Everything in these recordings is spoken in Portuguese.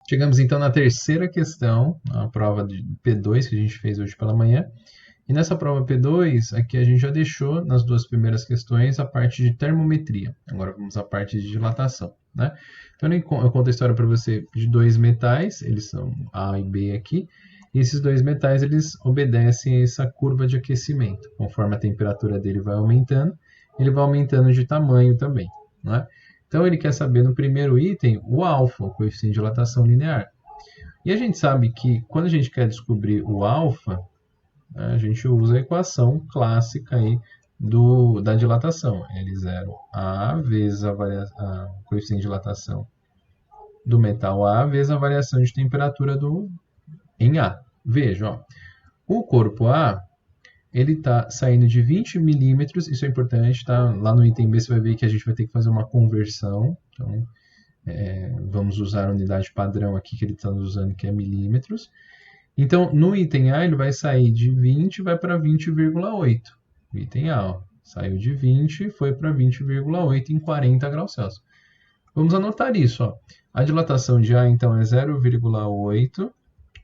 Chegamos então na terceira questão, a prova de P2 que a gente fez hoje pela manhã. E nessa prova P2, aqui a gente já deixou nas duas primeiras questões a parte de termometria. Agora vamos à parte de dilatação, né? Então eu conto a história para você de dois metais, eles são A e B aqui. E esses dois metais eles obedecem a essa curva de aquecimento. Conforme a temperatura dele vai aumentando, ele vai aumentando de tamanho também, né? Então ele quer saber no primeiro item o alfa, o coeficiente de dilatação linear. E a gente sabe que quando a gente quer descobrir o alfa, a gente usa a equação clássica aí da dilatação. L0A vezes a coeficiente de dilatação do metal A vezes a variação de temperatura em A. Veja, ó, o corpo A ele está saindo de 20 milímetros, isso é importante, tá? Lá no item B você vai ver que a gente vai ter que fazer uma conversão. Então, vamos usar a unidade padrão aqui que ele está usando, que é milímetros. Então, no item A, ele vai sair de 20 e vai para 20,8. O item A, ó, saiu de 20 e foi para 20,8 em 40 graus Celsius. Vamos anotar isso. Ó. A dilatação de A, então, é 0,8.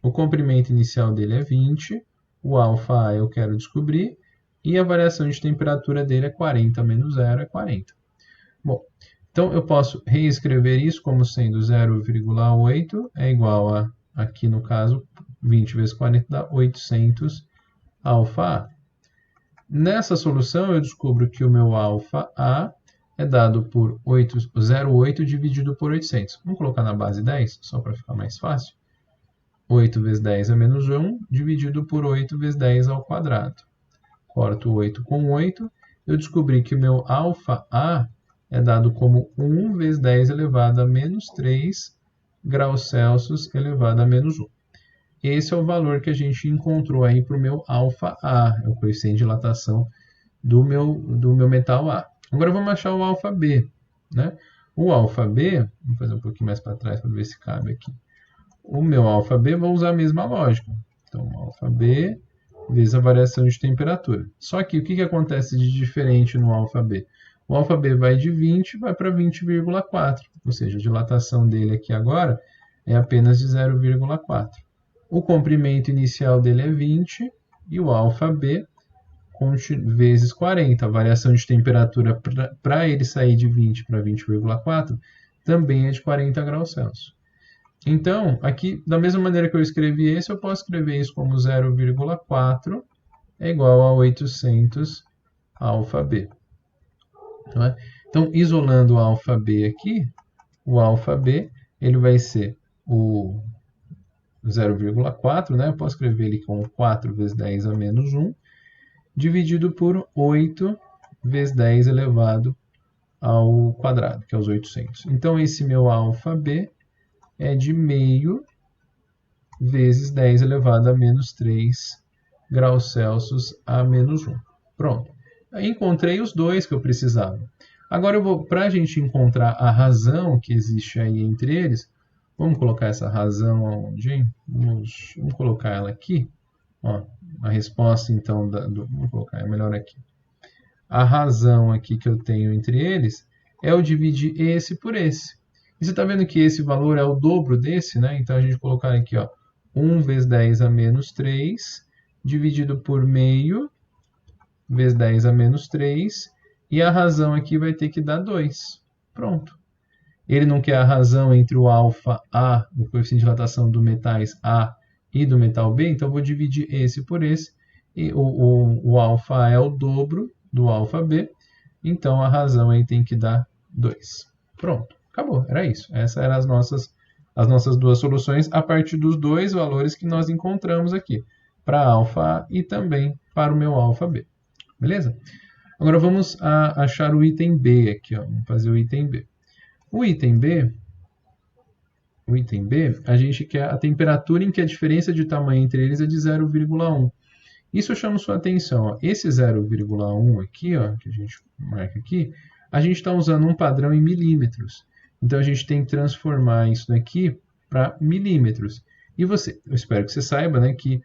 O comprimento inicial dele é 20. O alfa A eu quero descobrir. E a variação de temperatura dele é 40 menos 0 é 40. Bom, então eu posso reescrever isso como sendo 0,8 é igual a, aqui no caso, 20 vezes 40 dá 800 alfa A. Nessa solução eu descubro que o meu alfa A é dado por 0,8 dividido por 800. Vamos colocar na base 10, só para ficar mais fácil. 8 vezes 10 é menos 1, dividido por 8 vezes 10 ao quadrado. Corto 8 com 8, eu descobri que o meu alfa A é dado como 1 vezes 10 elevado a menos 3 graus Celsius elevado a menos 1. Esse é o valor que a gente encontrou aí para o meu alfa A, é o coeficiente de dilatação do meu metal A. Agora vamos achar o alfa B. Né? O alfa B, vamos fazer um pouquinho mais para trás para ver se cabe aqui. O meu alfa B, vou usar a mesma lógica. Então, alfa B vezes a variação de temperatura. Só que o que acontece de diferente no alfa B? O alfa B vai de 20 vai para 20,4, ou seja, a dilatação dele aqui agora é apenas de 0,4. O comprimento inicial dele é 20 e o alfa B vezes 40. A variação de temperatura para ele sair de 20 para 20,4 também é de 40 graus Celsius. Então, aqui, da mesma maneira que eu escrevi esse, eu posso escrever isso como 0,4 é igual a 800 alfa B. Então, isolando o alfa B aqui, o alfa B ele vai ser o 0,4, né? Eu posso escrever ele como 4 vezes 10 a menos 1, dividido por 8 vezes 10 elevado ao quadrado, que é os 800. Então, esse meu alfa B é de meio vezes 10 elevado a menos 3 graus Celsius a menos 1. Pronto. Aí encontrei os dois que eu precisava. Agora, para a gente encontrar a razão que existe aí entre eles, vamos colocar essa razão onde? Vamos colocar ela aqui. Ó, a resposta, então, vamos colocar, é melhor aqui. A razão aqui que eu tenho entre eles é eu dividir esse por esse. E você está vendo que esse valor é o dobro desse, né? Então, a gente colocar aqui, ó, 1 vezes 10 a menos 3, dividido por meio, vezes 10 a menos 3, e a razão aqui vai ter que dar 2. Pronto. Ele não quer a razão entre o alfa A, o coeficiente de dilatação do metais A e do metal B, então eu vou dividir esse por esse, e o alfa A é o dobro do alfa B, então a razão aí tem que dar 2. Pronto, acabou, era isso. Essas eram as nossas duas soluções a partir dos dois valores que nós encontramos aqui, para alfa A e também para o meu alfa B. Beleza? Agora vamos achar o item B aqui, ó. Vamos fazer o item B. O item B, a gente quer a temperatura em que a diferença de tamanho entre eles é de 0,1. Isso eu chamo sua atenção. Ó. Esse 0,1 aqui, ó, que a gente marca aqui, a gente está usando um padrão em milímetros. Então, a gente tem que transformar isso daqui para milímetros. E eu espero que você saiba, né, que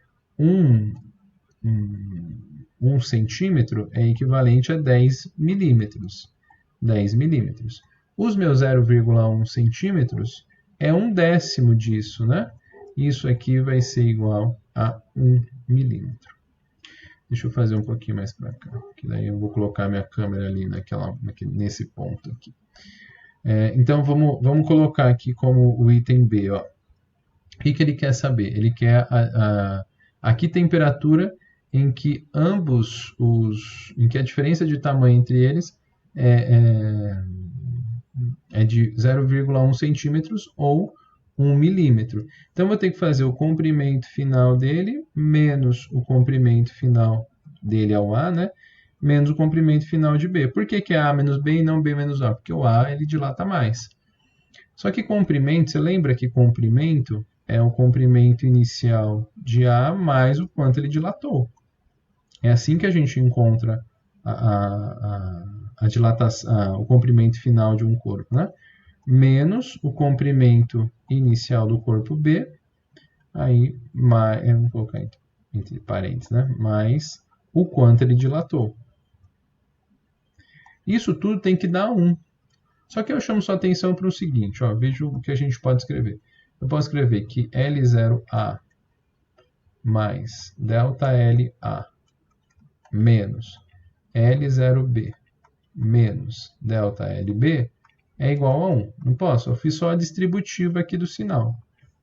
um centímetro é equivalente a 10 milímetros. 10 milímetros. Os meus 0,1 centímetros é 1/10 disso, né? Isso aqui vai ser igual a 1 milímetro. Deixa eu fazer um pouquinho mais para cá, que daí eu vou colocar minha câmera ali nesse ponto aqui. Então, vamos colocar aqui como o item B. Ó. O que ele quer saber? Ele quer a temperatura em que em que a diferença de tamanho entre eles é de 0,1 centímetros ou 1 milímetro. Então, eu vou ter que fazer o comprimento final dele menos o comprimento final dele ao A, né? Menos o comprimento final de B. Por que é A menos B e não B menos A? Porque o A ele dilata mais. Só que comprimento, você lembra que comprimento é o comprimento inicial de A mais o quanto ele dilatou. É assim que a gente encontra a dilatação, o comprimento final de um corpo, né? Menos o comprimento inicial do corpo B, aí, vamos colocar entre parênteses, né? Mais o quanto ele dilatou. Isso tudo tem que dar 1. Só que eu chamo sua atenção para o seguinte, ó, veja o que a gente pode escrever. Eu posso escrever que L0A mais ΔLA menos L0B menos ΔLB é igual a 1. Não posso, eu fiz só a distributiva aqui do sinal,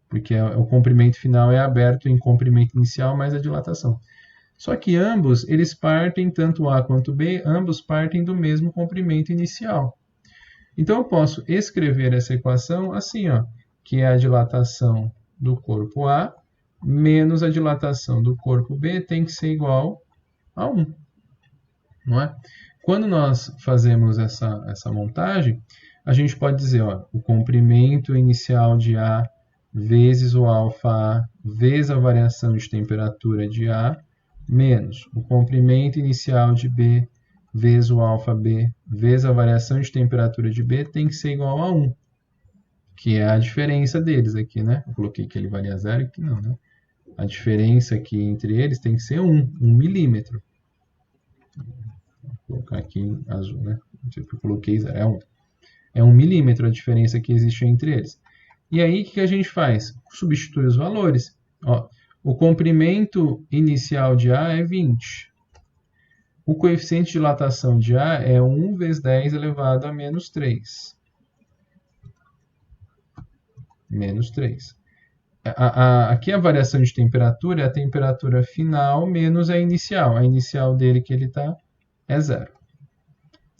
porque o comprimento final é aberto em comprimento inicial mais a dilatação. Só que ambos, eles partem, tanto A quanto B, ambos partem do mesmo comprimento inicial. Então, eu posso escrever essa equação assim, ó, que é a dilatação do corpo A menos a dilatação do corpo B tem que ser igual a 1. Não é? Quando nós fazemos essa montagem, a gente pode dizer, ó, o comprimento inicial de A vezes o alfa A vezes a variação de temperatura de A menos o comprimento inicial de B vezes o alfa B vezes a variação de temperatura de B tem que ser igual a 1, que é a diferença deles aqui, né? Eu coloquei que ele valia 0 e aqui não, né? A diferença aqui entre eles tem que ser 1 milímetro. Vou colocar aqui em azul, né? Eu coloquei 0, é 1 milímetro a diferença que existe entre eles. E aí, o que a gente faz? Substitui os valores. Ó, o comprimento inicial de A é 20. O coeficiente de dilatação de A é 1 vezes 10 elevado a menos 3. Menos 3. Aqui a variação de temperatura é a temperatura final menos a inicial. A inicial dele que ele está é 0.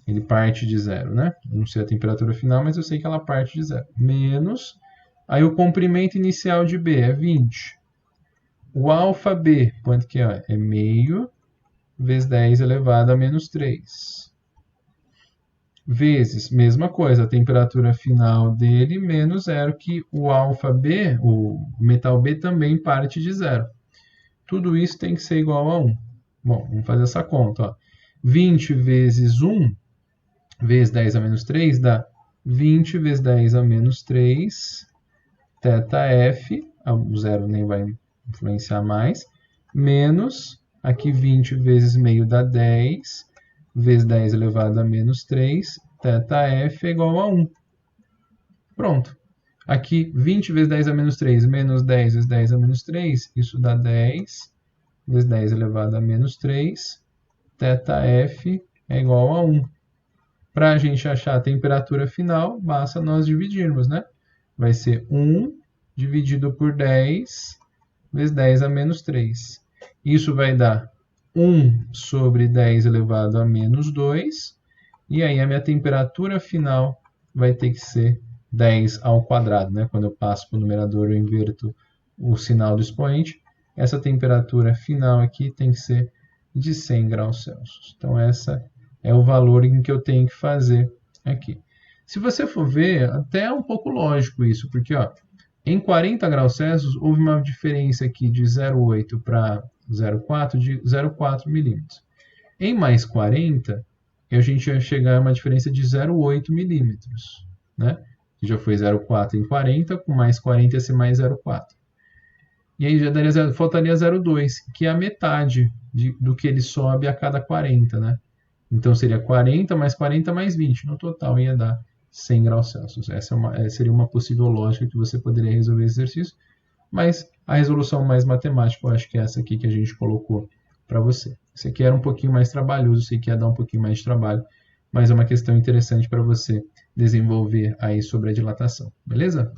Ele parte de 0, né? Eu não sei a temperatura final, mas eu sei que ela parte de 0. Menos, aí o comprimento inicial de B é 20. O alfa B, quanto que é? É meio vezes 10 elevado a menos 3. Vezes, mesma coisa, a temperatura final dele menos 0, que o alfa B, o metal B também parte de 0. Tudo isso tem que ser igual a 1. Bom, vamos fazer essa conta. Ó. 20 vezes 1 vezes 10 a menos 3 dá 20 vezes 10 a menos 3, θf, o 0 nem vai influenciar mais, menos, aqui 20 vezes meio dá 10, vezes 10 elevado a menos 3, θf é igual a 1. Pronto. Aqui, 20 vezes 10 a menos 3, menos 10 vezes 10 a menos 3, isso dá 10, vezes 10 elevado a menos 3, θf é igual a 1. Para a gente achar a temperatura final, basta nós dividirmos, né? Vai ser 1 dividido por 10, vezes 10 a menos 3. Isso vai dar 1 sobre 10 elevado a menos 2. E aí a minha temperatura final vai ter que ser 10 ao quadrado, né? Quando eu passo para o numerador, eu inverto o sinal do expoente. Essa temperatura final aqui tem que ser de 100 graus Celsius. Então, essa é o valor em que eu tenho que fazer aqui. Se você for ver, até é um pouco lógico isso, porque ó, em 40 graus Celsius houve uma diferença aqui de 0,8 para 0,4 de 0,4 milímetros. Em mais 40, a gente vai chegar a uma diferença de 0,8 milímetros, né? Já foi 0,4 em 40, com mais 40 ia ser mais 0,4. E aí já faltaria 0,2, que é a metade do que ele sobe a cada 40, né? Então seria 40 mais 40 mais 20. No total ia dar 100 graus Celsius. Essa seria uma possível lógica que você poderia resolver esse exercício, mas a resolução mais matemática, eu acho que é essa aqui que a gente colocou para você. Esse aqui era um pouquinho mais trabalhoso, sei que ia dar um pouquinho mais de trabalho, mas é uma questão interessante para você desenvolver aí sobre a dilatação, beleza?